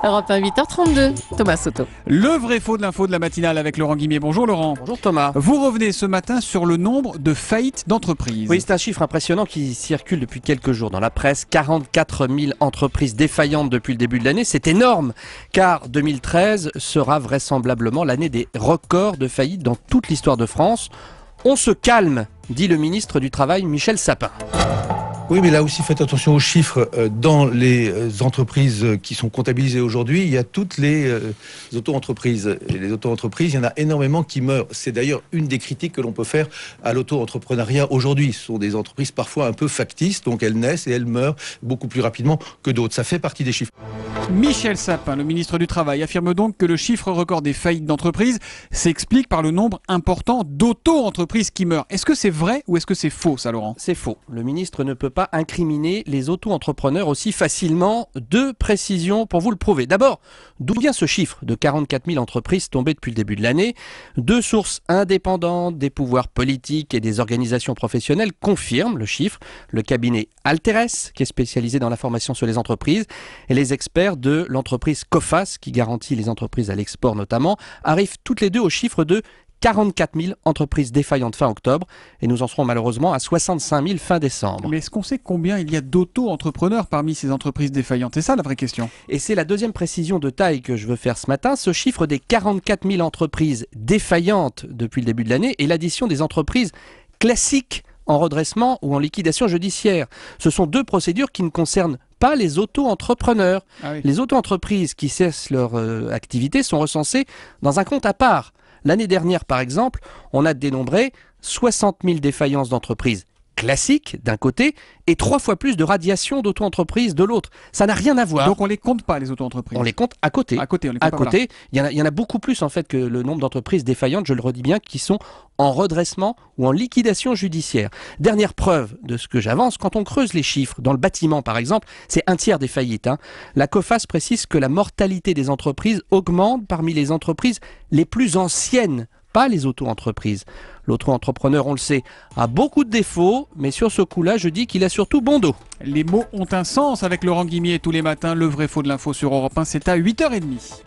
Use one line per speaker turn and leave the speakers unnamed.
Europe 1, 8h32, Thomas Soto.
Le vrai faux de l'info de la matinale avec Laurent Guimier. Bonjour Laurent.
Bonjour Thomas.
Vous revenez ce matin sur le nombre de faillites d'entreprises.
Oui, c'est un chiffre impressionnant qui circule depuis quelques jours dans la presse. 44 000 entreprises défaillantes depuis le début de l'année. C'est énorme, car 2013 sera vraisemblablement l'année des records de faillites dans toute l'histoire de France. On se calme, dit le ministre du Travail Michel Sapin.
Oui, mais là aussi, faites attention aux chiffres. Dans les entreprises qui sont comptabilisées aujourd'hui, il y a toutes les auto-entreprises. Et les auto-entreprises, il y en a énormément qui meurent. C'est d'ailleurs une des critiques que l'on peut faire à l'auto-entrepreneuriat aujourd'hui. Ce sont des entreprises parfois un peu factices, donc elles naissent et elles meurent beaucoup plus rapidement que d'autres. Ça fait partie des chiffres.
Michel Sapin, le ministre du Travail, affirme donc que le chiffre record des faillites d'entreprises s'explique par le nombre important d'auto-entreprises qui meurent. Est-ce que c'est vrai ou est-ce que c'est faux, ça, Laurent ?
C'est faux. Le ministre ne peut pas incriminer les auto-entrepreneurs aussi facilement. Deux précisions pour vous le prouver. D'abord, d'où vient ce chiffre de 44 000 entreprises tombées depuis le début de l'année ? Deux sources indépendantes des pouvoirs politiques et des organisations professionnelles confirment le chiffre. Le cabinet Alteres, qui est spécialisé dans la formation sur les entreprises, et les experts de l'entreprise Coface, qui garantit les entreprises à l'export notamment, arrivent toutes les deux au chiffre de 44 000 entreprises défaillantes fin octobre et nous en serons malheureusement à 65 000 fin décembre.
Mais est-ce qu'on sait combien il y a d'auto-entrepreneurs parmi ces entreprises défaillantes ? C'est ça la vraie question.
Et c'est la deuxième précision de taille que je veux faire ce matin. Ce chiffre des 44 000 entreprises défaillantes depuis le début de l'année est l'addition des entreprises classiques en redressement ou en liquidation judiciaire. Ce sont deux procédures qui ne concernent pas les auto-entrepreneurs.
Ah oui.
Les auto-entreprises qui cessent leur activité sont recensées dans un compte à part. L'année dernière, par exemple, on a dénombré 60 000 défaillances d'entreprises classiques d'un côté et 3 fois plus de radiations d'auto-entreprises de l'autre. Ça n'a rien à voir.
Donc on les compte pas, les auto-entreprises.
On les compte à côté.
À côté, on les
À
compte pas,
côté, il y en a beaucoup plus en fait que le nombre d'entreprises défaillantes, je le redis bien, qui sont en redressement ou en liquidation judiciaire. Dernière preuve de ce que j'avance, quand on creuse les chiffres, dans le bâtiment par exemple, c'est un tiers des faillites. La Coface précise que la mortalité des entreprises augmente parmi les entreprises les plus anciennes, pas les auto-entreprises. L'auto-entrepreneur, on le sait, a beaucoup de défauts, mais sur ce coup-là, je dis qu'il a surtout bon dos.
Les mots ont un sens avec Laurent Guimier tous les matins. Le vrai faux de l'info sur Europe 1, c'est à 8h30.